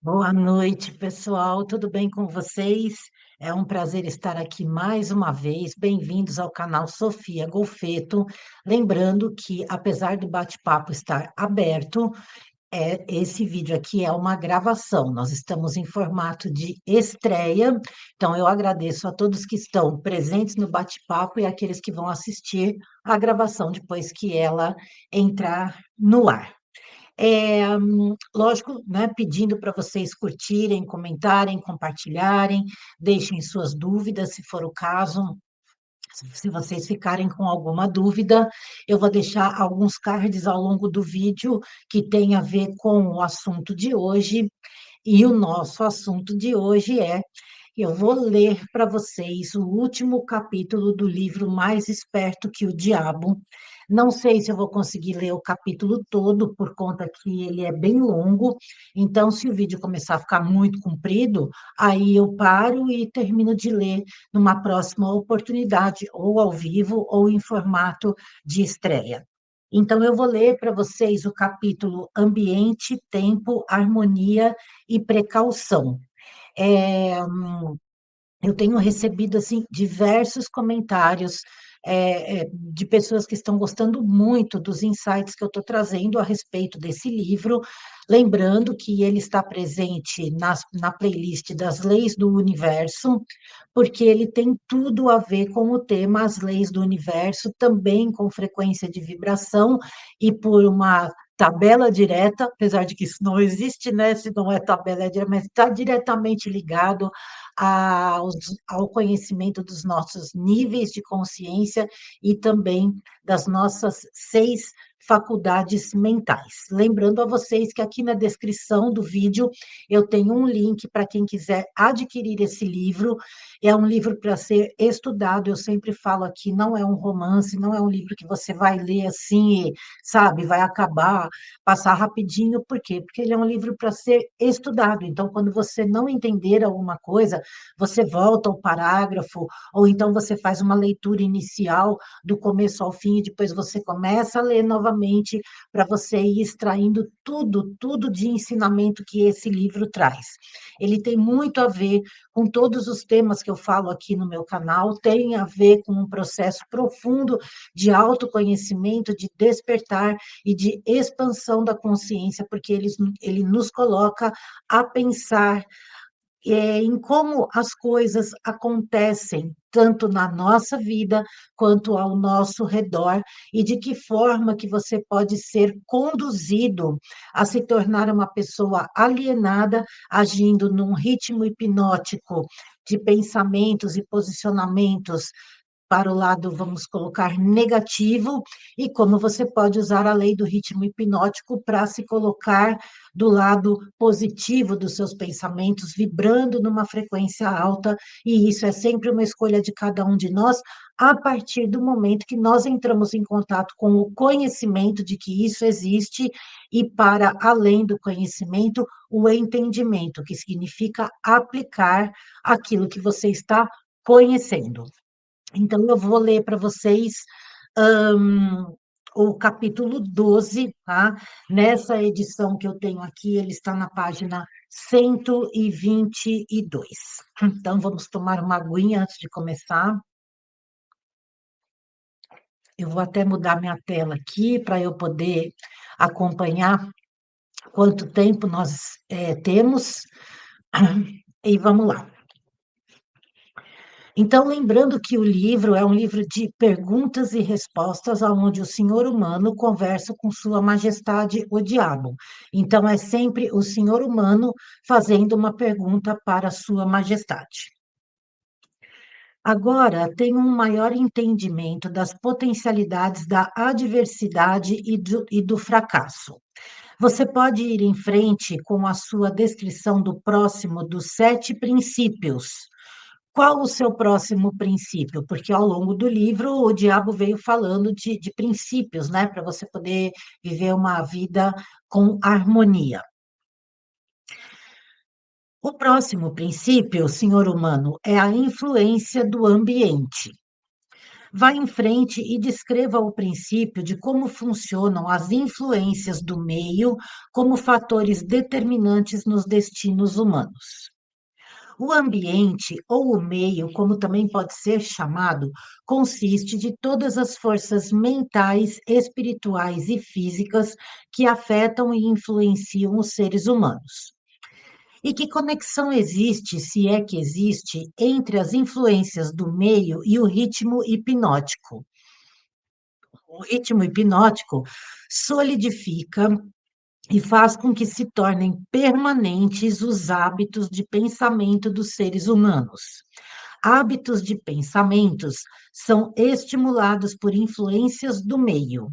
Boa noite, pessoal. Tudo bem com vocês? É um prazer estar aqui mais uma vez. Bem-vindos ao canal Sofia Golfeto. Lembrando que, apesar do bate-papo estar aberto, esse vídeo aqui é uma gravação. Nós estamos em formato de estreia, então eu agradeço a todos que estão presentes no bate-papo e aqueles que vão assistir a gravação depois que ela entrar no ar. Lógico, né, pedindo para vocês curtirem, comentarem, compartilharem, deixem suas dúvidas, se for o caso. Se vocês ficarem com alguma dúvida, eu vou deixar alguns cards ao longo do vídeo que tem a ver com o assunto de hoje. E o nosso assunto de hoje eu vou ler para vocês o último capítulo do livro Mais Esperto que o Diabo. Não sei se eu vou conseguir ler o capítulo todo, por conta que ele é bem longo. Então, se o vídeo começar a ficar muito comprido, aí eu paro e termino de ler numa próxima oportunidade, ou ao vivo, ou em formato de estreia. Então, eu vou ler para vocês o capítulo Ambiente, Tempo, Harmonia e Precaução. É, eu tenho recebido assim diversos comentários de pessoas que estão gostando muito dos insights que eu estou trazendo a respeito desse livro, lembrando que ele está presente na playlist das Leis do Universo, porque ele tem tudo a ver com o tema As Leis do Universo, também com frequência de vibração e por uma tabela direta, apesar de que isso não existe, né? Se não é tabela, é direta, mas está diretamente ligado ao conhecimento dos nossos níveis de consciência e também das nossas 6 faculdades mentais. Lembrando a vocês que aqui na descrição do vídeo eu tenho um link para quem quiser adquirir esse livro. É um livro para ser estudado, eu sempre falo aqui, não é um romance, não é um livro que você vai ler assim, e, sabe, vai acabar, passar rapidinho, por quê? Porque ele é um livro para ser estudado. Então, quando você não entender alguma coisa, você volta ao parágrafo, ou então você faz uma leitura inicial do começo ao fim, e depois você começa a ler novamente, para você ir extraindo tudo de ensinamento que esse livro traz. Ele tem muito a ver com todos os temas que eu falo aqui no meu canal, tem a ver com um processo profundo de autoconhecimento, de despertar e de expansão da consciência, porque ele nos coloca a pensar em como as coisas acontecem, tanto na nossa vida quanto ao nosso redor, e de que forma que você pode ser conduzido a se tornar uma pessoa alienada, agindo num ritmo hipnótico de pensamentos e posicionamentos para o lado, vamos colocar, negativo, e como você pode usar a lei do ritmo hipnótico para se colocar do lado positivo dos seus pensamentos, vibrando numa frequência alta, e isso é sempre uma escolha de cada um de nós, a partir do momento que nós entramos em contato com o conhecimento de que isso existe, e para além do conhecimento, o entendimento, que significa aplicar aquilo que você está conhecendo. Então, eu vou ler para vocês hum, o capítulo 12, tá? Nessa edição que eu tenho aqui, ele está na página 122. Então, vamos tomar uma aguinha antes de começar. Eu vou até mudar minha tela aqui para eu poder acompanhar quanto tempo nós temos. E vamos lá. Então, lembrando que o livro é um livro de perguntas e respostas, onde o senhor humano conversa com sua majestade, o diabo. Então, é sempre o senhor humano fazendo uma pergunta para sua majestade. Agora, tenho um maior entendimento das potencialidades da adversidade e do fracasso. Você pode ir em frente com a sua descrição do próximo dos 7 princípios. Qual o seu próximo princípio? Porque ao longo do livro o diabo veio falando de princípios, né? Para você poder viver uma vida com harmonia. O próximo princípio, senhor humano, é a influência do ambiente. Vá em frente e descreva o princípio de como funcionam as influências do meio como fatores determinantes nos destinos humanos. O ambiente, ou o meio, como também pode ser chamado, consiste de todas as forças mentais, espirituais e físicas que afetam e influenciam os seres humanos. E que conexão existe, se é que existe, entre as influências do meio e o ritmo hipnótico? O ritmo hipnótico solidifica e faz com que se tornem permanentes os hábitos de pensamento dos seres humanos. Hábitos de pensamentos são estimulados por influências do meio.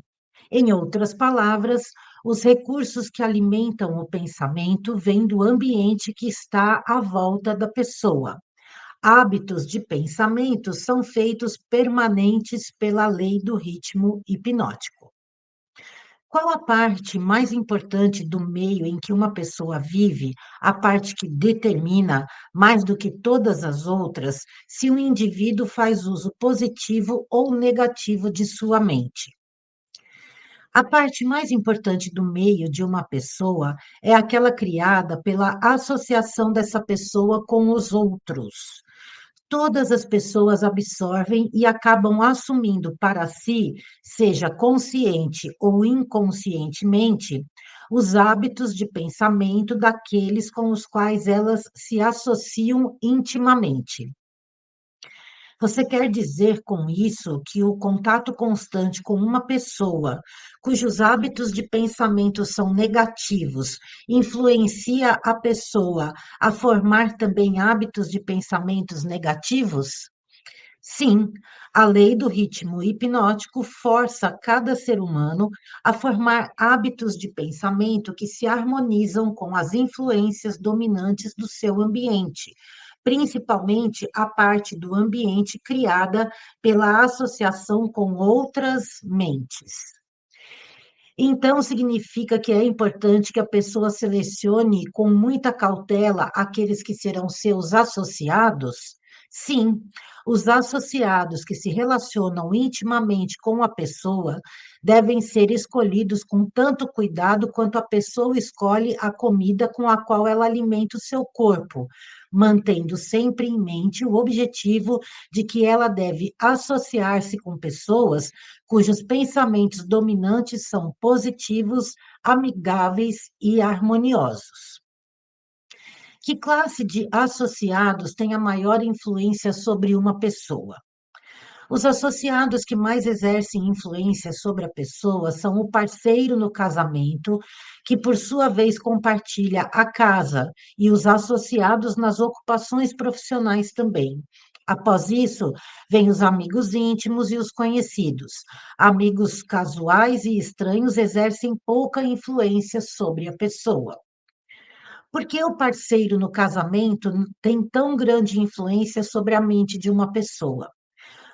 Em outras palavras, os recursos que alimentam o pensamento vêm do ambiente que está à volta da pessoa. Hábitos de pensamento são feitos permanentes pela lei do ritmo hipnótico. Qual a parte mais importante do meio em que uma pessoa vive, a parte que determina, mais do que todas as outras, se o indivíduo faz uso positivo ou negativo de sua mente? A parte mais importante do meio de uma pessoa é aquela criada pela associação dessa pessoa com os outros. Todas as pessoas absorvem e acabam assumindo para si, seja consciente ou inconscientemente, os hábitos de pensamento daqueles com os quais elas se associam intimamente. Você quer dizer com isso que o contato constante com uma pessoa, cujos hábitos de pensamento são negativos, influencia a pessoa a formar também hábitos de pensamentos negativos? Sim, a lei do ritmo hipnótico força cada ser humano a formar hábitos de pensamento que se harmonizam com as influências dominantes do seu ambiente, principalmente a parte do ambiente criada pela associação com outras mentes. Então, significa que é importante que a pessoa selecione com muita cautela aqueles que serão seus associados? Sim, os associados que se relacionam intimamente com a pessoa devem ser escolhidos com tanto cuidado quanto a pessoa escolhe a comida com a qual ela alimenta o seu corpo, mantendo sempre em mente o objetivo de que ela deve associar-se com pessoas cujos pensamentos dominantes são positivos, amigáveis e harmoniosos. Que classe de associados tem a maior influência sobre uma pessoa? Os associados que mais exercem influência sobre a pessoa são o parceiro no casamento, que por sua vez compartilha a casa, e os associados nas ocupações profissionais também. Após isso, vêm os amigos íntimos e os conhecidos. Amigos casuais e estranhos exercem pouca influência sobre a pessoa. Por que o parceiro no casamento tem tão grande influência sobre a mente de uma pessoa?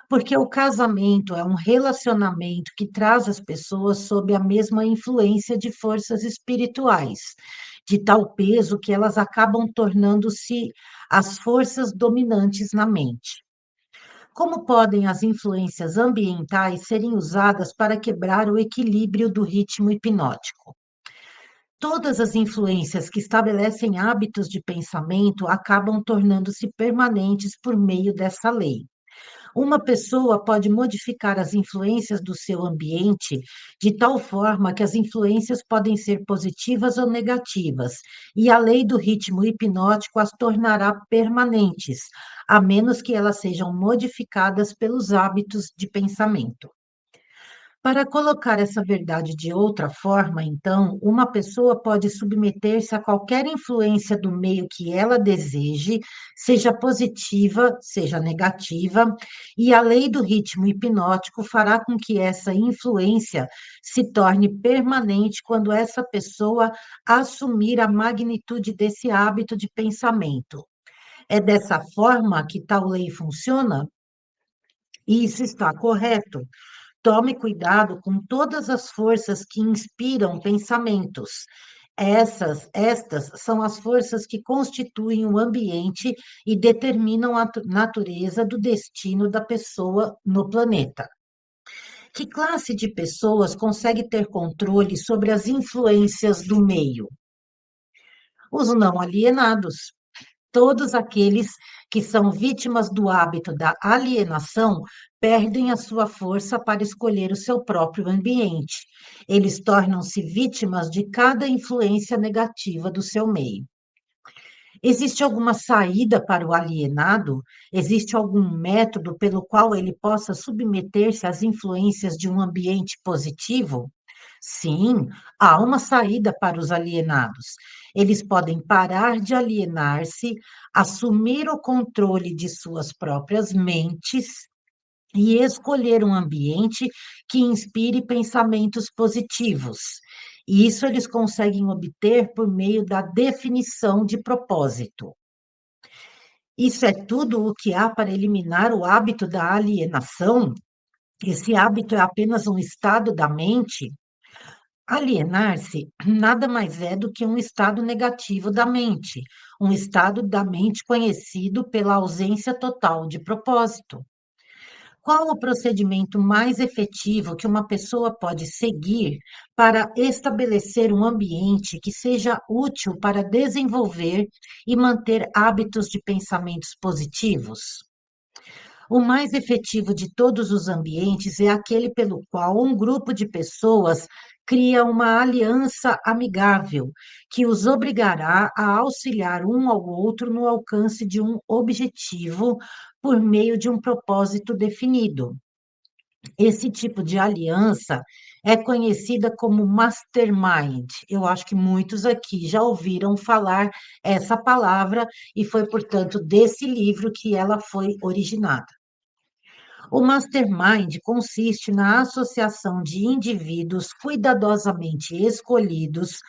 Porque o casamento é um relacionamento que traz as pessoas sob a mesma influência de forças espirituais, de tal peso que elas acabam tornando-se as forças dominantes na mente. Como podem as influências ambientais serem usadas para quebrar o equilíbrio do ritmo hipnótico? Todas as influências que estabelecem hábitos de pensamento acabam tornando-se permanentes por meio dessa lei. Uma pessoa pode modificar as influências do seu ambiente de tal forma que as influências podem ser positivas ou negativas, e a lei do ritmo hipnótico as tornará permanentes, a menos que elas sejam modificadas pelos hábitos de pensamento. Para colocar essa verdade de outra forma, então, uma pessoa pode submeter-se a qualquer influência do meio que ela deseje, seja positiva, seja negativa, e a lei do ritmo hipnótico fará com que essa influência se torne permanente quando essa pessoa assumir a magnitude desse hábito de pensamento. É dessa forma que tal lei funciona? Isso está correto. Tome cuidado com todas as forças que inspiram pensamentos. Estas são as forças que constituem o ambiente e determinam a natureza do destino da pessoa no planeta. Que classe de pessoas consegue ter controle sobre as influências do meio? Os não alienados. Todos aqueles que são vítimas do hábito da alienação perdem a sua força para escolher o seu próprio ambiente. Eles tornam-se vítimas de cada influência negativa do seu meio. Existe alguma saída para o alienado? Existe algum método pelo qual ele possa submeter-se às influências de um ambiente positivo? Sim, há uma saída para os alienados. Eles podem parar de alienar-se, assumir o controle de suas próprias mentes e escolher um ambiente que inspire pensamentos positivos. E isso eles conseguem obter por meio da definição de propósito. Isso é tudo o que há para eliminar o hábito da alienação? Esse hábito é apenas um estado da mente? Alienar-se nada mais é do que um estado negativo da mente, um estado da mente conhecido pela ausência total de propósito. Qual o procedimento mais efetivo que uma pessoa pode seguir para estabelecer um ambiente que seja útil para desenvolver e manter hábitos de pensamentos positivos? O mais efetivo de todos os ambientes é aquele pelo qual um grupo de pessoas cria uma aliança amigável, que os obrigará a auxiliar um ao outro no alcance de um objetivo por meio de um propósito definido. Esse tipo de aliança é conhecida como mastermind. Eu acho que muitos aqui já ouviram falar essa palavra e foi, portanto, desse livro que ela foi originada. O mastermind consiste na associação de indivíduos cuidadosamente escolhidos,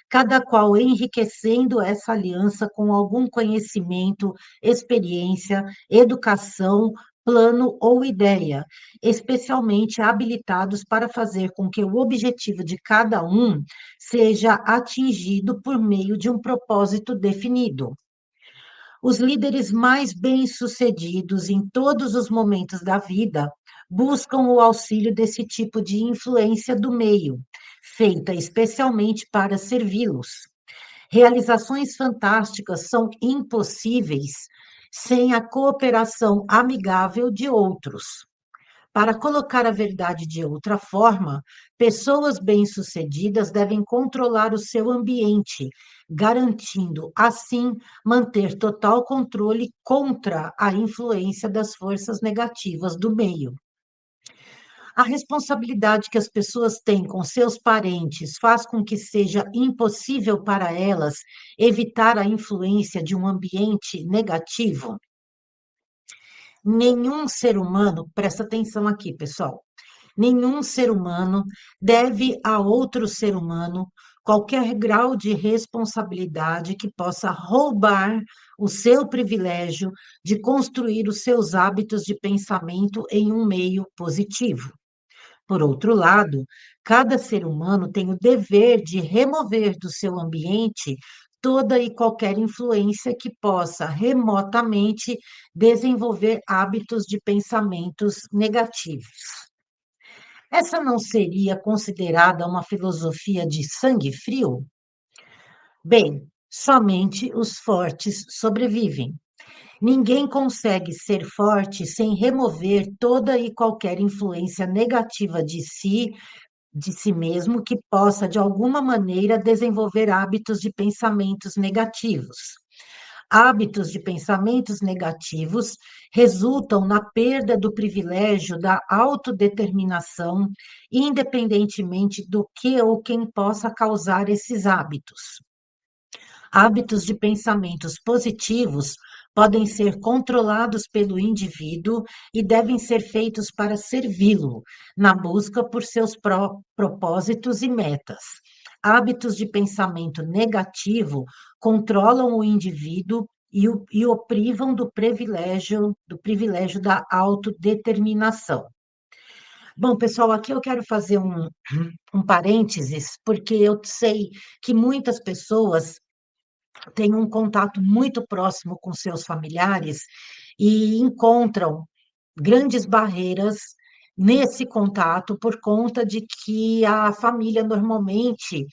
cada qual enriquecendo essa aliança com algum conhecimento, experiência, educação, plano ou ideia, especialmente habilitados para fazer com que o objetivo de cada um seja atingido por meio de um propósito definido. Os líderes mais bem-sucedidos em todos os momentos da vida buscam o auxílio desse tipo de influência do meio, feita especialmente para servi-los. Realizações fantásticas são impossíveis sem a cooperação amigável de outros. Para colocar a verdade de outra forma, pessoas bem-sucedidas devem controlar o seu ambiente, garantindo, assim, manter total controle contra a influência das forças negativas do meio. A responsabilidade que as pessoas têm com seus parentes faz com que seja impossível para elas evitar a influência de um ambiente negativo. Nenhum ser humano, presta atenção aqui, pessoal. Nenhum ser humano deve a outro ser humano qualquer grau de responsabilidade que possa roubar o seu privilégio de construir os seus hábitos de pensamento em um meio positivo. Por outro lado, cada ser humano tem o dever de remover do seu ambiente toda e qualquer influência que possa remotamente desenvolver hábitos de pensamentos negativos. Essa não seria considerada uma filosofia de sangue frio? Bem, somente os fortes sobrevivem. Ninguém consegue ser forte sem remover toda e qualquer influência negativa de si mesmo, que possa, de alguma maneira, desenvolver hábitos de pensamentos negativos. Hábitos de pensamentos negativos resultam na perda do privilégio da autodeterminação, independentemente do que ou quem possa causar esses hábitos. Hábitos de pensamentos positivos podem ser controlados pelo indivíduo e devem ser feitos para servi-lo, na busca por seus propósitos e metas. Hábitos de pensamento negativo controlam o indivíduo e o privam do privilégio da autodeterminação. Bom, pessoal, aqui eu quero fazer um parênteses, porque eu sei que muitas pessoas têm um contato muito próximo com seus familiares e encontram grandes barreiras nesse contato por conta de que a família normalmente,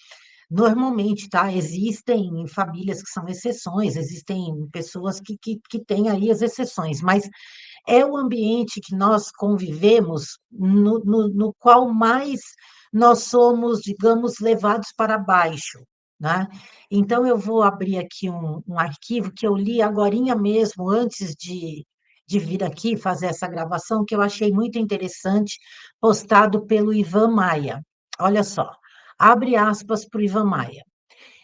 tá? Existem famílias que são exceções, existem pessoas que têm aí as exceções, mas é o ambiente que nós convivemos, no qual mais nós somos, digamos, levados para baixo, né? Então, eu vou abrir aqui um arquivo que eu li agorinha mesmo, antes de vir aqui fazer essa gravação, que eu achei muito interessante, postado pelo Ivan Maia. Olha só, abre aspas para o Ivan Maia.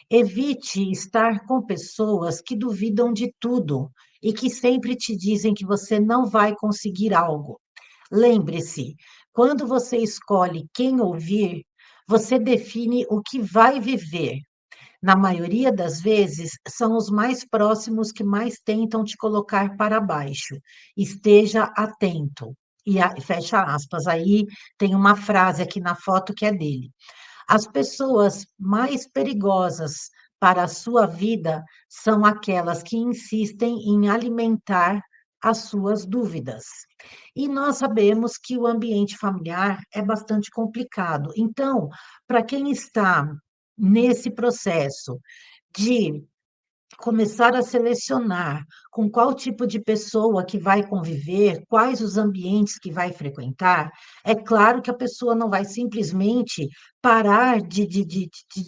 Evite estar com pessoas que duvidam de tudo e que sempre te dizem que você não vai conseguir algo. Lembre-se, quando você escolhe quem ouvir, você define o que vai viver. Na maioria das vezes, são os mais próximos que mais tentam te colocar para baixo. Esteja atento. Fecha aspas. Aí tem uma frase aqui na foto que é dele. As pessoas mais perigosas para a sua vida são aquelas que insistem em alimentar as suas dúvidas. E nós sabemos que o ambiente familiar é bastante complicado. Então, para quem está nesse processo de começar a selecionar com qual tipo de pessoa que vai conviver, quais os ambientes que vai frequentar, é claro que a pessoa não vai simplesmente parar de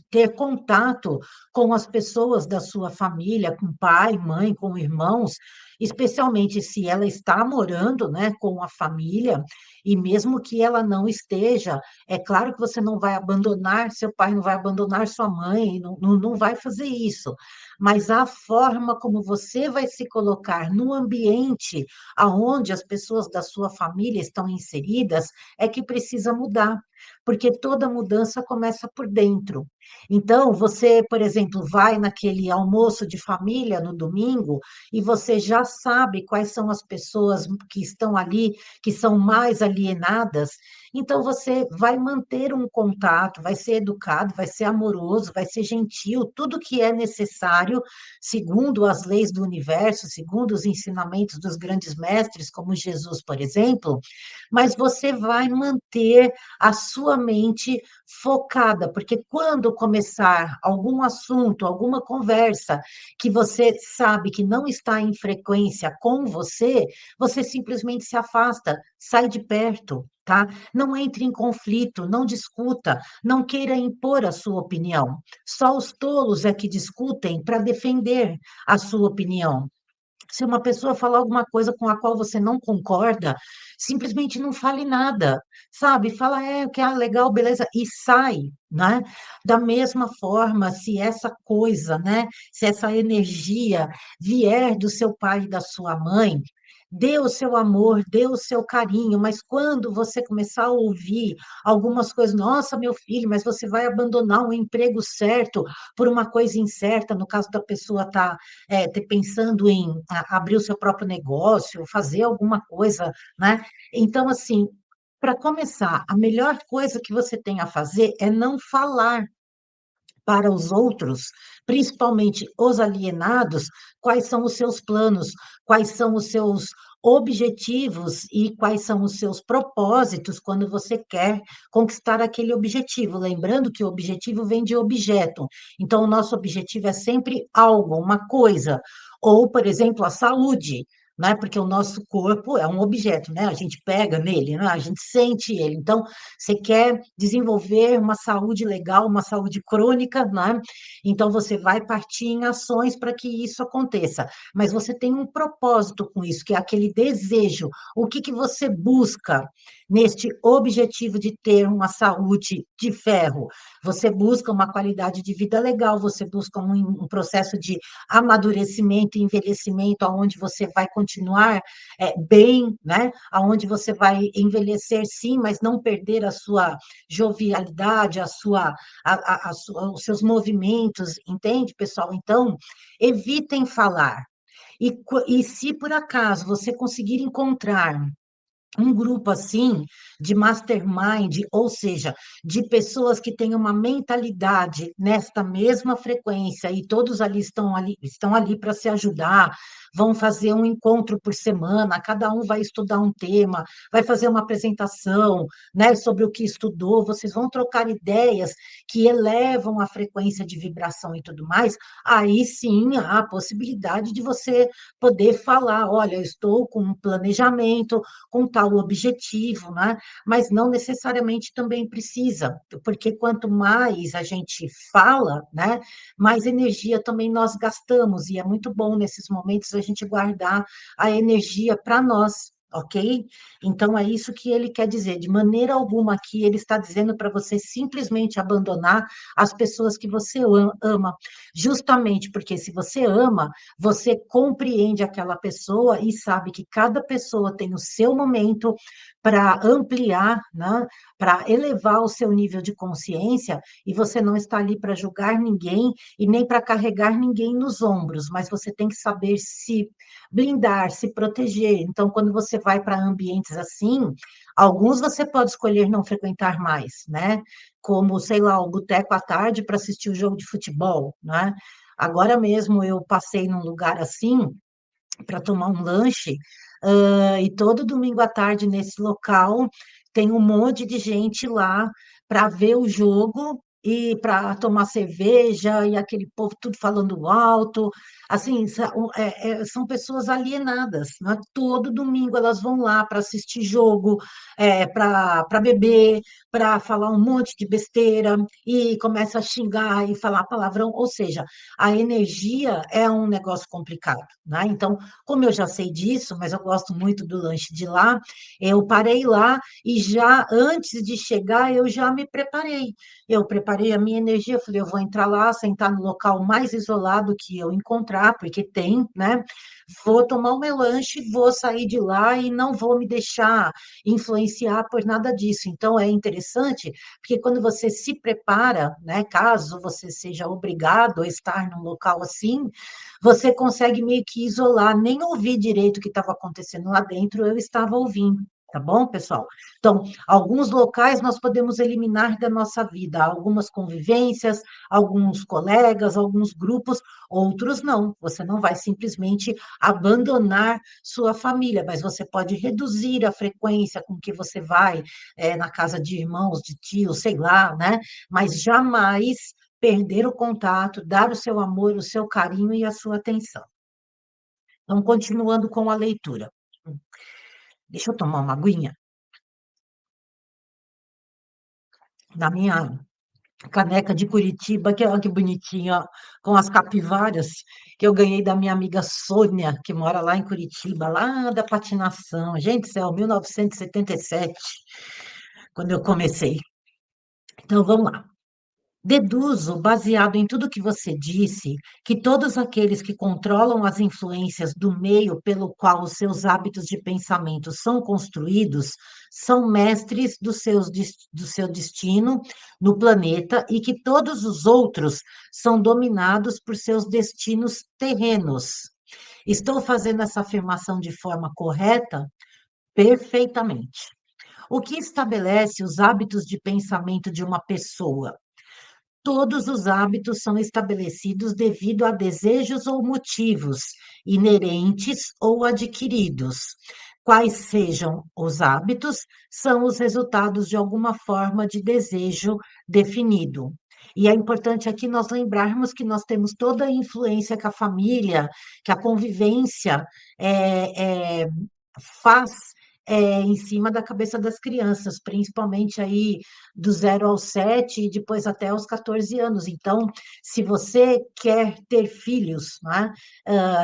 ter contato com as pessoas da sua família, com pai, mãe, com irmãos, especialmente se ela está morando, né, com a família, e mesmo que ela não esteja, é claro que você não vai abandonar seu pai, não vai abandonar sua mãe, não vai fazer isso, mas a forma como você vai se colocar no ambiente aonde as pessoas da sua família estão inseridas é que precisa mudar, porque toda mudança começa por dentro. Então, você, por exemplo, vai naquele almoço de família no domingo e você já sabe quais são as pessoas que estão ali, que são mais alienadas, então você vai manter um contato, vai ser educado, vai ser amoroso, vai ser gentil, tudo que é necessário, segundo as leis do universo, segundo os ensinamentos dos grandes mestres, como Jesus, por exemplo, mas você vai manter a sua mente focada, porque quando começar algum assunto, alguma conversa que você sabe que não está em frequência com você, você simplesmente se afasta, sai de perto, tá? Não entre em conflito, não discuta, não queira impor a sua opinião. Só os tolos é que discutem para defender a sua opinião. Se uma pessoa falar alguma coisa com a qual você não concorda, simplesmente não fale nada, sabe? Fala, que é legal, beleza, e sai, né? Da mesma forma, se essa coisa, né? Se essa energia vier do seu pai e da sua mãe, dê o seu amor, dê o seu carinho, mas quando você começar a ouvir algumas coisas, nossa, meu filho, mas você vai abandonar o emprego certo por uma coisa incerta, no caso da pessoa estar pensando em abrir o seu próprio negócio, fazer alguma coisa, né? Então, assim, para começar, a melhor coisa que você tem a fazer é não falar para os outros, principalmente os alienados, quais são os seus planos, quais são os seus objetivos e quais são os seus propósitos quando você quer conquistar aquele objetivo. Lembrando que o objetivo vem de objeto. Então, o nosso objetivo é sempre algo, uma coisa. Ou, por exemplo, a saúde, né? Porque o nosso corpo é um objeto, né? A gente pega nele, né? A gente sente ele. Então, você quer desenvolver uma saúde legal, uma saúde crônica, né? Então você vai partir em ações para que isso aconteça. Mas você tem um propósito com isso, que é aquele desejo. O que que você busca neste objetivo de ter uma saúde de ferro? Você busca uma qualidade de vida legal, você busca um processo de amadurecimento e envelhecimento, onde você vai continuar bem, né? Aonde você vai envelhecer, sim, mas não perder a sua jovialidade, os seus movimentos, entende, pessoal? Então, evitem falar. E se por acaso você conseguir encontrar um grupo assim de mastermind, ou seja, de pessoas que têm uma mentalidade nesta mesma frequência e todos estão ali para se ajudar, vão fazer um encontro por semana, cada um vai estudar um tema, vai fazer uma apresentação, né, sobre o que estudou, vocês vão trocar ideias que elevam a frequência de vibração e tudo mais, aí sim há a possibilidade de você poder falar, olha, eu estou com um planejamento, com tal objetivo, né? Mas não necessariamente também precisa, porque quanto mais a gente fala, né, mais energia também nós gastamos, e é muito bom nesses momentos a gente guardar a energia para nós. Ok? Então, é isso que ele quer dizer. De maneira alguma aqui, ele está dizendo para você simplesmente abandonar as pessoas que você ama. Justamente porque se você ama, você compreende aquela pessoa e sabe que cada pessoa tem o seu momento para ampliar, né, para elevar o seu nível de consciência, e você não está ali para julgar ninguém e nem para carregar ninguém nos ombros, mas você tem que saber se blindar, se proteger. Então, quando você vai para ambientes assim, alguns você pode escolher não frequentar mais, né? Como, sei lá, o boteco à tarde para assistir o jogo de futebol, né? Agora mesmo eu passei num lugar assim para tomar um lanche, e todo domingo à tarde nesse local tem um monte de gente lá para ver o jogo e para tomar cerveja e aquele povo tudo falando alto, assim, são pessoas alienadas, né? Todo domingo elas vão lá para assistir jogo, para beber, para falar um monte de besteira e começa a xingar e falar palavrão, ou seja, a energia é um negócio complicado, né? Então, como eu já sei disso, mas eu gosto muito do lanche de lá, eu parei lá e já antes de chegar eu já me preparei. Eu preparei a minha energia, falei, eu vou entrar lá, sentar no local mais isolado que eu encontrar, porque tem, né? Vou tomar o meu lanche, vou sair de lá e não vou me deixar influenciar por nada disso. Então é interessante, porque quando você se prepara, né, caso você seja obrigado a estar num local assim, você consegue meio que isolar, nem ouvir direito o que estava acontecendo lá dentro, eu estava ouvindo. Tá bom, pessoal? Então, alguns locais nós podemos eliminar da nossa vida, algumas convivências, alguns colegas, alguns grupos, outros não. Você não vai simplesmente abandonar sua família, mas você pode reduzir a frequência com que você vai, na casa de irmãos, de tios, sei lá, né? Mas jamais perder o contato, dar o seu amor, o seu carinho e a sua atenção. Então, continuando com a leitura. Deixa eu tomar uma aguinha. Na minha caneca de Curitiba, que olha que bonitinha, ó, com as capivaras que eu ganhei da minha amiga Sônia, que mora lá em Curitiba, lá da patinação. Gente, isso é 1977, quando eu comecei. Então, vamos lá. Deduzo, baseado em tudo que você disse, que todos aqueles que controlam as influências do meio pelo qual os seus hábitos de pensamento são construídos são mestres do seu destino no planeta e que todos os outros são dominados por seus destinos terrenos. Estou fazendo essa afirmação de forma correta? Perfeitamente. O que estabelece os hábitos de pensamento de uma pessoa? Todos os hábitos são estabelecidos devido a desejos ou motivos inerentes ou adquiridos. Quais sejam os hábitos, são os resultados de alguma forma de desejo definido. E é importante aqui nós lembrarmos que nós temos toda a influência que a família, que a convivência faz em cima da cabeça das crianças, principalmente aí do 0 ao 7 e depois até aos 14 anos. Então, se você quer ter filhos, né,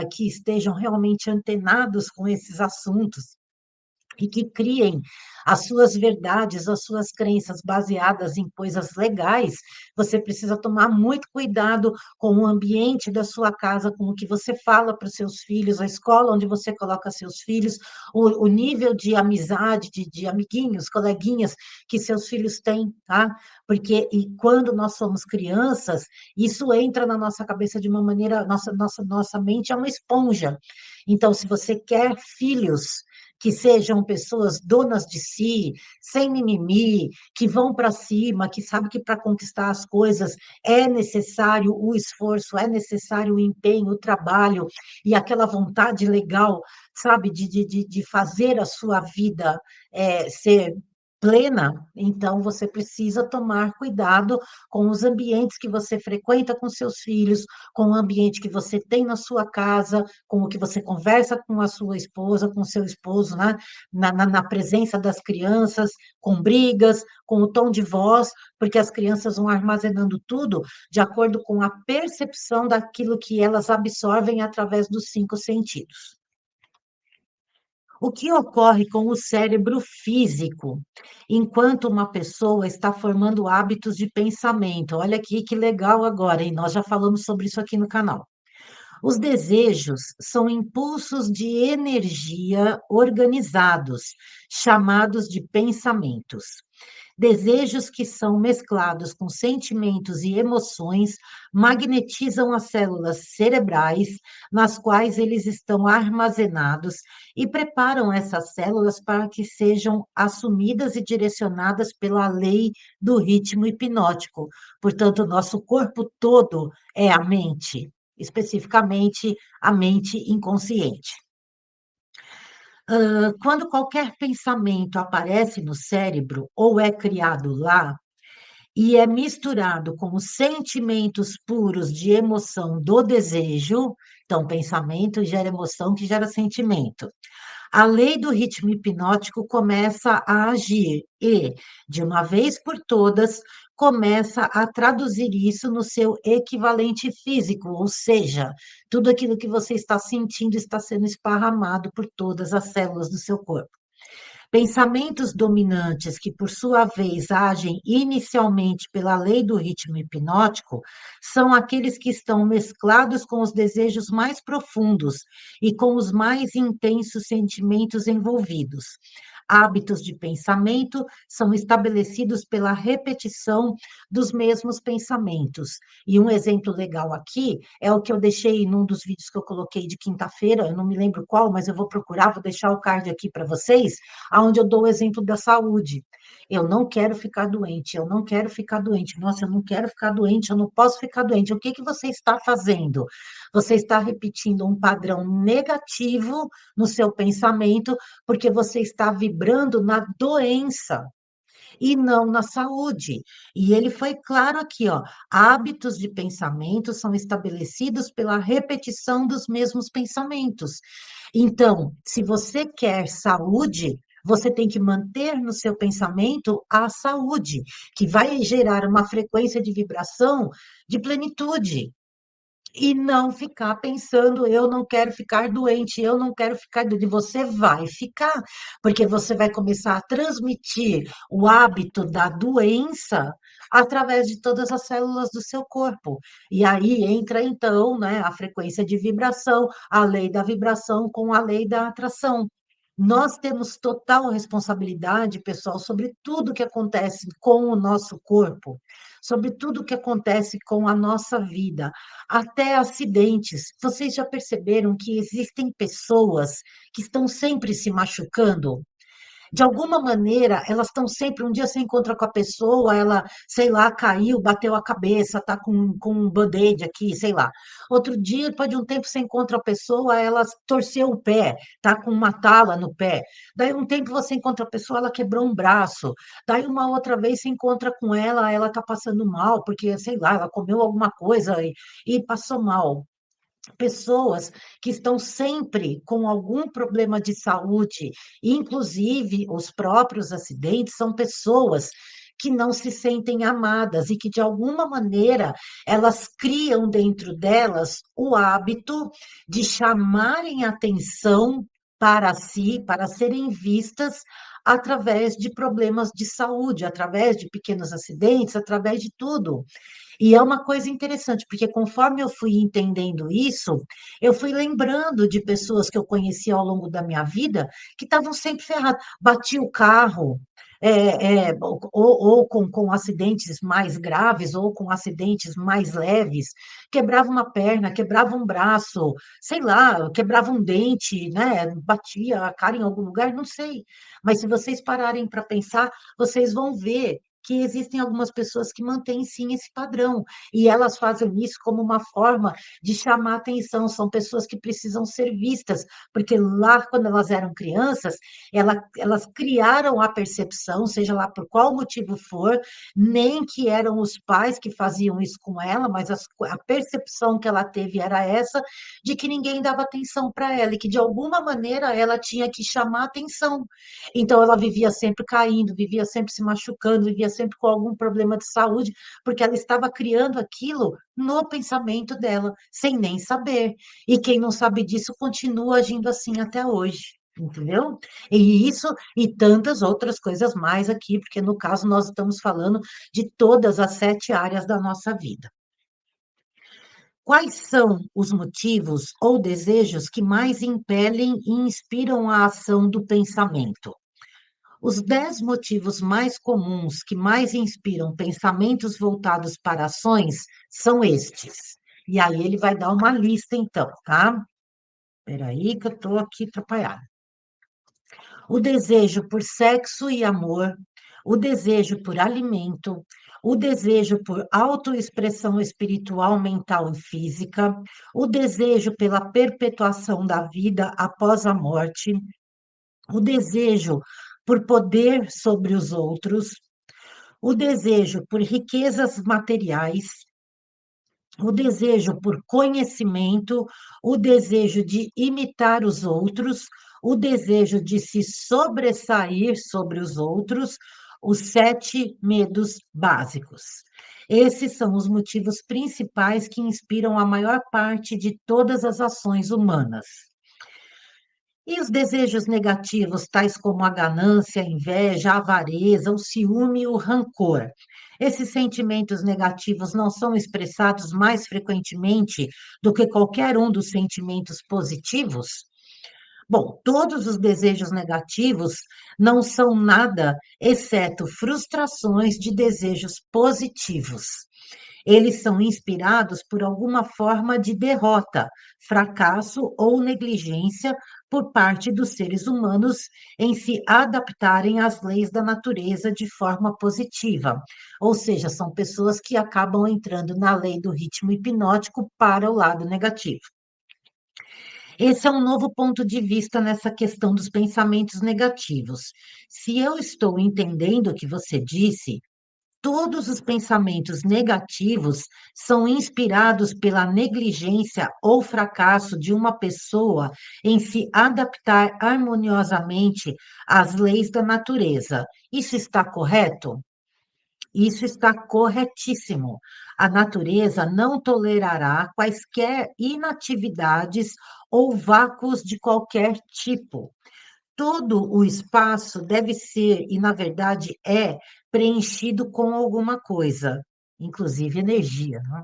que estejam realmente antenados com esses assuntos, e que criem as suas verdades, as suas crenças baseadas em coisas legais, você precisa tomar muito cuidado com o ambiente da sua casa, com o que você fala para os seus filhos, a escola onde você coloca seus filhos, o nível de amizade, de amiguinhos, coleguinhas que seus filhos têm, tá? Porque e quando nós somos crianças, isso entra na nossa cabeça de uma maneira, nossa mente é uma esponja. Então, se você quer filhos, que sejam pessoas donas de si, sem mimimi, que vão para cima, que sabem que para conquistar as coisas é necessário o esforço, é necessário o empenho, o trabalho e aquela vontade legal, sabe, de fazer a sua vida ser plena, então você precisa tomar cuidado com os ambientes que você frequenta com seus filhos, com o ambiente que você tem na sua casa, com o que você conversa com a sua esposa, com o seu esposo, né? Na presença das crianças, com brigas, com o tom de voz, porque as crianças vão armazenando tudo de acordo com a percepção daquilo que elas absorvem através dos cinco sentidos. O que ocorre com o cérebro físico enquanto uma pessoa está formando hábitos de pensamento? Olha aqui que legal agora, hein? Nós já falamos sobre isso aqui no canal. Os desejos são impulsos de energia organizados, chamados de pensamentos. Desejos que são mesclados com sentimentos e emoções magnetizam as células cerebrais, nas quais eles estão armazenados, e preparam essas células para que sejam assumidas e direcionadas pela lei do ritmo hipnótico. Portanto, o nosso corpo todo é a mente, especificamente a mente inconsciente. Quando qualquer pensamento aparece no cérebro ou é criado lá, e é misturado com os sentimentos puros de emoção do desejo, então pensamento gera emoção que gera sentimento. A lei do ritmo hipnótico começa a agir e, de uma vez por todas, começa a traduzir isso no seu equivalente físico, ou seja, tudo aquilo que você está sentindo está sendo esparramado por todas as células do seu corpo. Pensamentos dominantes, que por sua vez agem inicialmente pela lei do ritmo hipnótico, são aqueles que estão mesclados com os desejos mais profundos e com os mais intensos sentimentos envolvidos. Hábitos de pensamento são estabelecidos pela repetição dos mesmos pensamentos. E um exemplo legal aqui é o que eu deixei num dos vídeos que eu coloquei de quinta-feira, eu não me lembro qual, mas eu vou procurar, vou deixar o card aqui para vocês, aonde eu dou o exemplo da saúde. Eu não quero ficar doente, eu não quero ficar doente. Nossa, eu não quero ficar doente, eu não posso ficar doente. O que que você está fazendo? Você está repetindo um padrão negativo no seu pensamento, porque você está vibrando na doença e não na saúde. E ele foi claro aqui, ó, hábitos de pensamento são estabelecidos pela repetição dos mesmos pensamentos. Então, se você quer saúde, você tem que manter no seu pensamento a saúde, que vai gerar uma frequência de vibração de plenitude e não ficar pensando, eu não quero ficar doente, eu não quero ficar doente. Você vai ficar, porque você vai começar a transmitir o hábito da doença através de todas as células do seu corpo. E aí entra, então, né, a frequência de vibração, a lei da vibração com a lei da atração. Nós temos total responsabilidade, pessoal, sobre tudo que acontece com o nosso corpo, sobre tudo que acontece com a nossa vida, até acidentes. Vocês já perceberam que existem pessoas que estão sempre se machucando? De alguma maneira, elas estão sempre, um dia você encontra com a pessoa, ela, sei lá, caiu, bateu a cabeça, está com um band-aid aqui, sei lá. Outro dia, depois de um tempo, você encontra a pessoa, ela torceu o pé, está com uma tala no pé. Daí um tempo você encontra a pessoa, ela quebrou um braço. Daí uma outra vez você encontra com ela está passando mal, porque, sei lá, ela comeu alguma coisa e passou mal. Pessoas que estão sempre com algum problema de saúde, inclusive os próprios acidentes, são pessoas que não se sentem amadas e que, de alguma maneira, elas criam dentro delas o hábito de chamarem atenção para si, para serem vistas através de problemas de saúde, através de pequenos acidentes, através de tudo. E é uma coisa interessante, porque conforme eu fui entendendo isso, eu fui lembrando de pessoas que eu conheci ao longo da minha vida que estavam sempre ferradas. Bati o carro, ou com acidentes mais graves, ou com acidentes mais leves, quebrava uma perna, quebrava um braço, sei lá, quebrava um dente, né? Batia a cara em algum lugar, não sei. Mas se vocês pararem para pensar, vocês vão ver que existem algumas pessoas que mantêm sim esse padrão, e elas fazem isso como uma forma de chamar atenção, são pessoas que precisam ser vistas, porque lá, quando elas eram crianças, elas criaram a percepção, seja lá por qual motivo for, nem que eram os pais que faziam isso com ela, mas a percepção que ela teve era essa, de que ninguém dava atenção para ela, e que de alguma maneira ela tinha que chamar atenção. Então ela vivia sempre caindo, vivia sempre se machucando, vivia sempre com algum problema de saúde, porque ela estava criando aquilo no pensamento dela, sem nem saber. E quem não sabe disso continua agindo assim até hoje. Entendeu? E isso e tantas outras coisas mais aqui, porque no caso nós estamos falando de todas as 7 áreas da nossa vida. Quais são os motivos ou desejos que mais impelem e inspiram a ação do pensamento? Os 10 motivos mais comuns que mais inspiram pensamentos voltados para ações são estes. E aí ele vai dar uma lista, então, tá? Espera aí que eu estou aqui atrapalhada. O desejo por sexo e amor, o desejo por alimento, o desejo por autoexpressão espiritual, mental e física, o desejo pela perpetuação da vida após a morte, o desejo por poder sobre os outros, o desejo por riquezas materiais, o desejo por conhecimento, o desejo de imitar os outros, o desejo de se sobressair sobre os outros, os 7 medos básicos. Esses são os motivos principais que inspiram a maior parte de todas as ações humanas. E os desejos negativos, tais como a ganância, a inveja, a avareza, o ciúme e o rancor. Esses sentimentos negativos não são expressados mais frequentemente do que qualquer um dos sentimentos positivos? Bom, todos os desejos negativos não são nada exceto frustrações de desejos positivos. Eles são inspirados por alguma forma de derrota, fracasso ou negligência por parte dos seres humanos em se adaptarem às leis da natureza de forma positiva. Ou seja, são pessoas que acabam entrando na lei do ritmo hipnótico para o lado negativo. Esse é um novo ponto de vista nessa questão dos pensamentos negativos. Se eu estou entendendo o que você disse, todos os pensamentos negativos são inspirados pela negligência ou fracasso de uma pessoa em se adaptar harmoniosamente às leis da natureza. Isso está correto? Isso está corretíssimo. A natureza não tolerará quaisquer inatividades ou vácuos de qualquer tipo. Todo o espaço deve ser, e na verdade é, preenchido com alguma coisa, inclusive energia, né?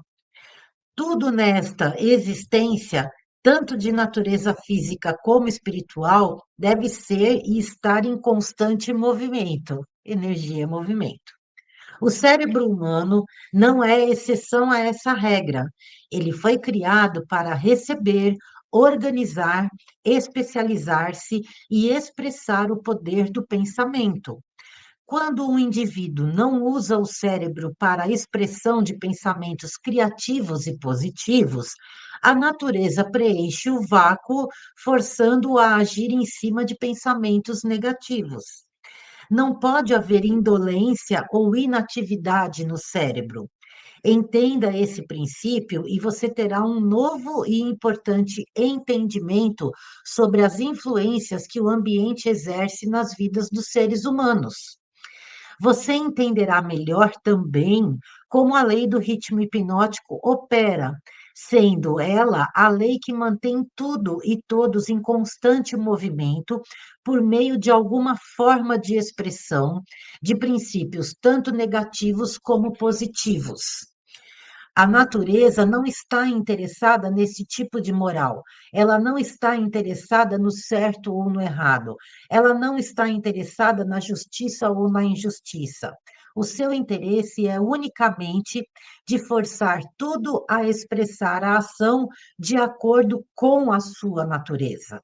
Tudo nesta existência, tanto de natureza física como espiritual, deve ser e estar em constante movimento. Energia é movimento. O cérebro humano não é exceção a essa regra. Ele foi criado para receber, organizar, especializar-se e expressar o poder do pensamento. Quando um indivíduo não usa o cérebro para a expressão de pensamentos criativos e positivos, a natureza preenche o vácuo, forçando-o a agir em cima de pensamentos negativos. Não pode haver indolência ou inatividade no cérebro. Entenda esse princípio e você terá um novo e importante entendimento sobre as influências que o ambiente exerce nas vidas dos seres humanos. Você entenderá melhor também como a lei do ritmo hipnótico opera, sendo ela a lei que mantém tudo e todos em constante movimento por meio de alguma forma de expressão de princípios tanto negativos como positivos. A natureza não está interessada nesse tipo de moral. Ela não está interessada no certo ou no errado. Ela não está interessada na justiça ou na injustiça. O seu interesse é unicamente de forçar tudo a expressar a ação de acordo com a sua natureza.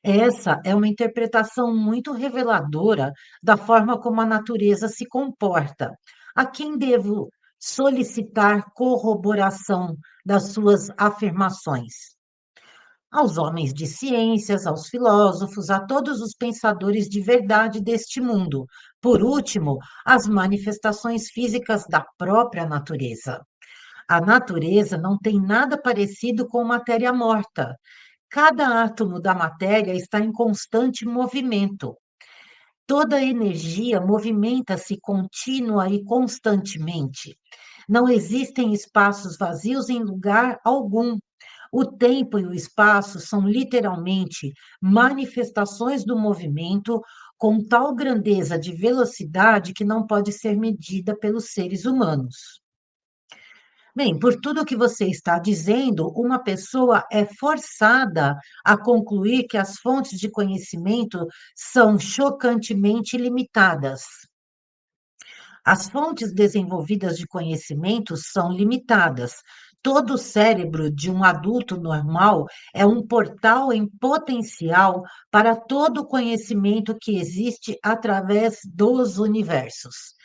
Essa é uma interpretação muito reveladora da forma como a natureza se comporta. A quem devo solicitar corroboração das suas afirmações? Aos homens de ciências, aos filósofos, a todos os pensadores de verdade deste mundo. Por último, as manifestações físicas da própria natureza. A natureza não tem nada parecido com matéria morta. Cada átomo da matéria está em constante movimento. Toda energia movimenta-se contínua e constantemente. Não existem espaços vazios em lugar algum. O tempo e o espaço são literalmente manifestações do movimento com tal grandeza de velocidade que não pode ser medida pelos seres humanos. Bem, por tudo que você está dizendo, uma pessoa é forçada a concluir que as fontes de conhecimento são chocantemente limitadas. As fontes desenvolvidas de conhecimento são limitadas. Todo o cérebro de um adulto normal é um portal em potencial para todo o conhecimento que existe através dos universos.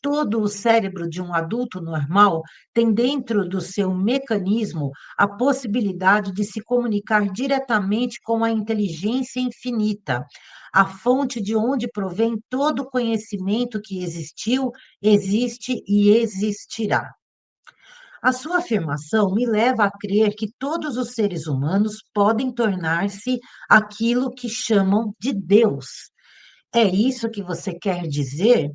Todo o cérebro de um adulto normal tem dentro do seu mecanismo a possibilidade de se comunicar diretamente com a inteligência infinita, a fonte de onde provém todo o conhecimento que existiu, existe e existirá. A sua afirmação me leva a crer que todos os seres humanos podem tornar-se aquilo que chamam de Deus. É isso que você quer dizer?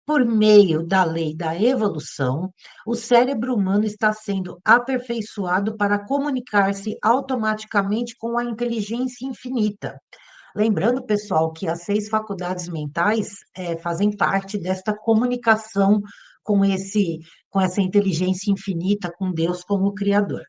Por meio da lei da evolução, o cérebro humano está sendo aperfeiçoado para comunicar-se automaticamente com a inteligência infinita. Lembrando, pessoal, que as 6 faculdades mentais fazem parte desta comunicação com com essa inteligência infinita, com Deus como Criador.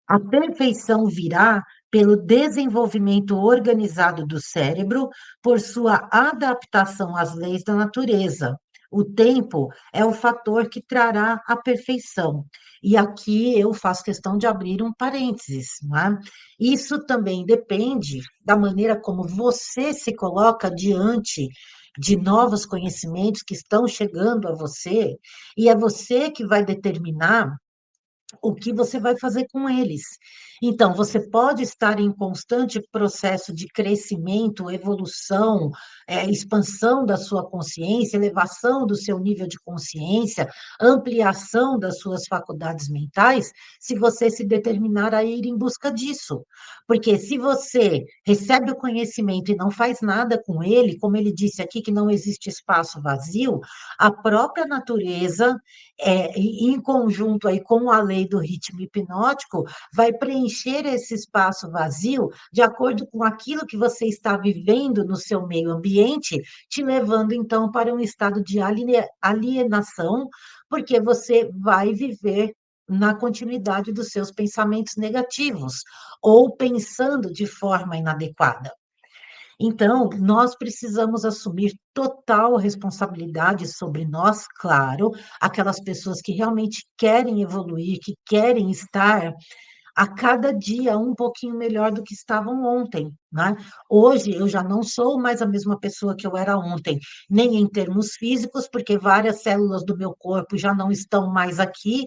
A perfeição virá pelo desenvolvimento organizado do cérebro, por sua adaptação às leis da natureza. O tempo é o fator que trará a perfeição. E aqui eu faço questão de abrir um parênteses, não é? Isso também depende da maneira como você se coloca diante de novos conhecimentos que estão chegando a você, e é você que vai determinar o que você vai fazer com eles. Então, você pode estar em constante processo de crescimento, evolução, expansão da sua consciência, elevação do seu nível de consciência, ampliação das suas faculdades mentais, se você se determinar a ir em busca disso. Porque se você recebe o conhecimento e não faz nada com ele, como ele disse aqui, que não existe espaço vazio, a própria natureza em conjunto aí com a lei do ritmo hipnótico, vai preencher esse espaço vazio de acordo com aquilo que você está vivendo no seu meio ambiente, te levando então para um estado de alienação, porque você vai viver na continuidade dos seus pensamentos negativos ou pensando de forma inadequada. Então, nós precisamos assumir total responsabilidade sobre nós, claro, aquelas pessoas que realmente querem evoluir, que querem estar a cada dia um pouquinho melhor do que estavam ontem, né? Hoje eu já não sou mais a mesma pessoa que eu era ontem, nem em termos físicos, porque várias células do meu corpo já não estão mais aqui,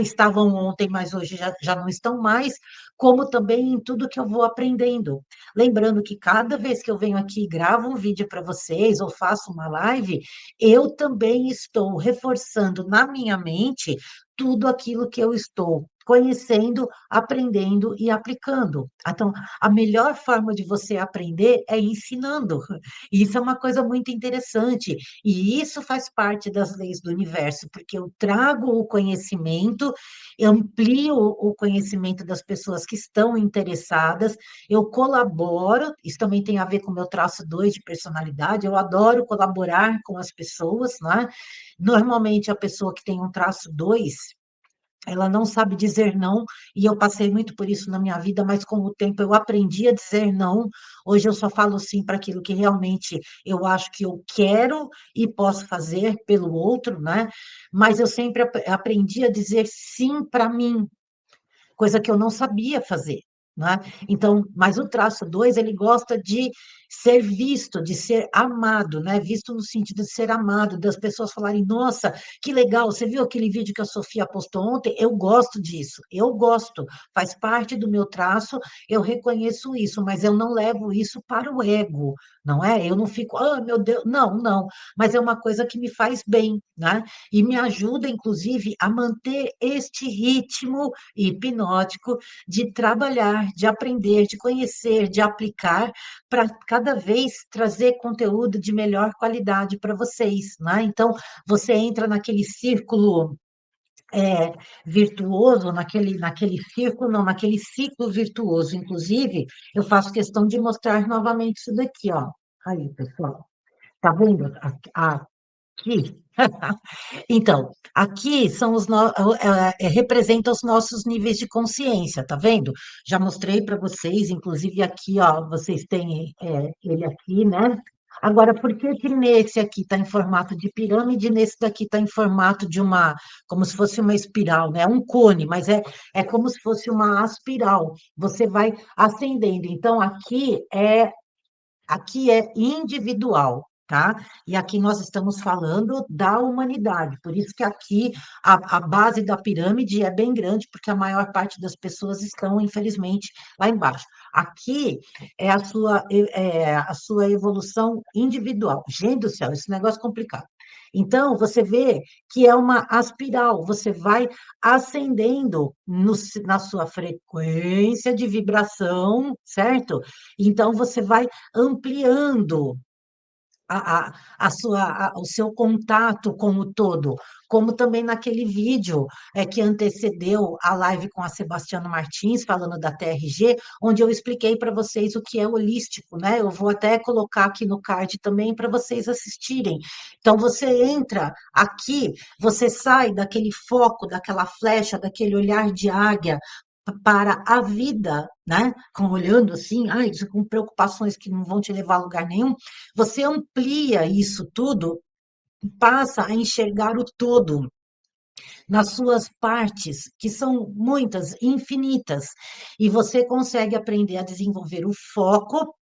estavam ontem, mas hoje já não estão mais, como também em tudo que eu vou aprendendo. Lembrando que cada vez que eu venho aqui e gravo um vídeo para vocês ou faço uma live, eu também estou reforçando na minha mente tudo aquilo que eu estou conhecendo, aprendendo e aplicando. Então, a melhor forma de você aprender é ensinando. Isso é uma coisa muito interessante. E isso faz parte das leis do universo, porque eu trago o conhecimento, eu amplio o conhecimento das pessoas que estão interessadas, eu colaboro, isso também tem a ver com o meu traço 2 de personalidade, eu adoro colaborar com as pessoas, né? Normalmente, a pessoa que tem um traço 2 ela não sabe dizer não, e eu passei muito por isso na minha vida, mas com o tempo eu aprendi a dizer não. Hoje eu só falo sim para aquilo que realmente eu acho que eu quero e posso fazer pelo outro, né? Mas eu sempre aprendi a dizer sim para mim, coisa que eu não sabia fazer, né? Então, mas o traço 2 ele gosta de ser visto, de ser amado, né? Visto no sentido de ser amado, das pessoas falarem, nossa, que legal, você viu aquele vídeo que a Sofia postou ontem? Eu gosto disso, eu gosto, faz parte do meu traço, eu reconheço isso, mas eu não levo isso para o ego, não é? Eu não fico, ah, meu Deus, não, não, mas é uma coisa que me faz bem, né? E me ajuda, inclusive, a manter este ritmo hipnótico de trabalhar, de aprender, de conhecer, de aplicar, para cada vez trazer conteúdo de melhor qualidade para vocês, né? Então, você entra naquele círculo virtuoso, naquele círculo, não, naquele ciclo virtuoso. Inclusive, eu faço questão de mostrar novamente isso daqui, ó. Aí, pessoal, tá vendo? Aqui. Então, aqui são representa os nossos níveis de consciência, tá vendo? Já mostrei para vocês, inclusive aqui, ó, vocês têm ele aqui, né? Agora, por que que nesse aqui está em formato de pirâmide, e nesse daqui está em formato de como se fosse uma espiral, né? Um cone, mas é como se fosse uma aspiral. Você vai ascendendo. Então, aqui é individual, tá? E aqui nós estamos falando da humanidade, por isso que aqui a base da pirâmide é bem grande, porque a maior parte das pessoas estão, infelizmente, lá embaixo. Aqui é a sua evolução individual. Gente do céu, esse negócio é complicado. Então, você vê que é uma aspiral, você vai ascendendo na sua frequência de vibração, certo? Então, você vai ampliando o seu contato com o todo, como também naquele vídeo que antecedeu a live com a Sebastiana Martins, falando da TRG, onde eu expliquei para vocês o que é holístico, né? Eu vou até colocar aqui no card também para vocês assistirem. Então, você entra aqui, você sai daquele foco, daquela flecha, daquele olhar de águia, para a vida, né? Olhando assim, ai, com preocupações que não vão te levar a lugar nenhum, você amplia isso tudo e passa a enxergar o todo nas suas partes, que são muitas, infinitas, e você consegue aprender a desenvolver o foco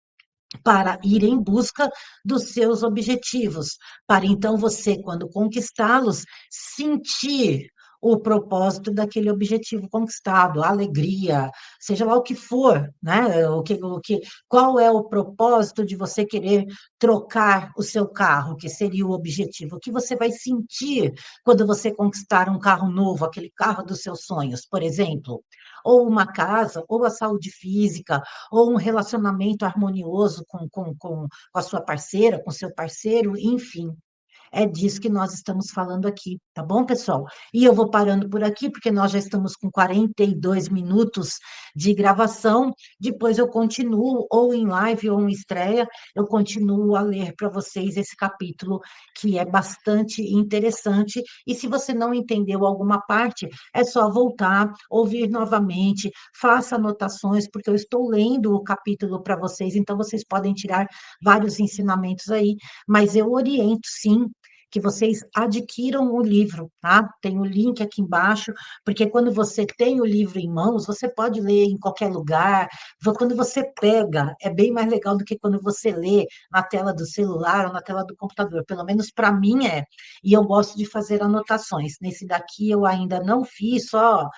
para ir em busca dos seus objetivos, para então você, quando conquistá-los, sentir o propósito daquele objetivo conquistado, a alegria, seja lá o que for, né? Qual é o propósito de você querer trocar o seu carro, que seria o objetivo? O que você vai sentir quando você conquistar um carro novo, aquele carro dos seus sonhos, por exemplo? Ou uma casa, ou a saúde física, ou um relacionamento harmonioso com a sua parceira, com seu parceiro, enfim. É disso que nós estamos falando aqui, tá bom, pessoal? E eu vou parando por aqui, porque nós já estamos com 42 minutos de gravação. Depois eu continuo, ou em live ou em estreia, eu continuo a ler para vocês esse capítulo, que é bastante interessante. E se você não entendeu alguma parte, é só voltar, ouvir novamente, faça anotações, porque eu estou lendo o capítulo para vocês, então vocês podem tirar vários ensinamentos aí, mas eu oriento sim que vocês adquiram o livro, tá? Tem o link aqui embaixo, porque quando você tem o livro em mãos, você pode ler em qualquer lugar. Quando você pega, é bem mais legal do que quando você lê na tela do celular ou na tela do computador. Pelo menos para mim é. E eu gosto de fazer anotações. Nesse daqui eu ainda não fiz, só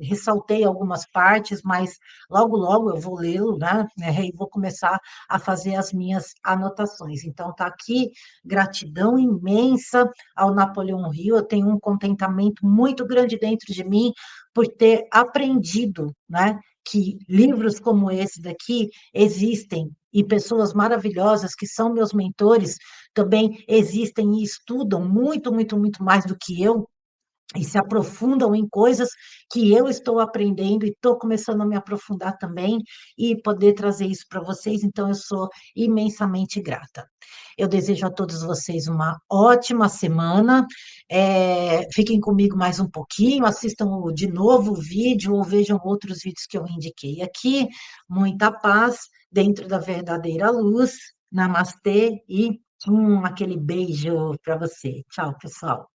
ressaltei algumas partes, mas logo, logo eu vou lê-lo, né, e vou começar a fazer as minhas anotações. Então, está aqui, gratidão imensa ao Napoleão Hill, eu tenho um contentamento muito grande dentro de mim por ter aprendido, né, que livros como esse daqui existem e pessoas maravilhosas que são meus mentores também existem e estudam muito, muito, muito mais do que eu, e se aprofundam em coisas que eu estou aprendendo e estou começando a me aprofundar também e poder trazer isso para vocês, então eu sou imensamente grata. Eu desejo a todos vocês uma ótima semana. Fiquem comigo mais um pouquinho, assistam de novo o vídeo ou vejam outros vídeos que eu indiquei aqui. Muita paz dentro da verdadeira luz. Namastê e aquele beijo para você. Tchau, pessoal.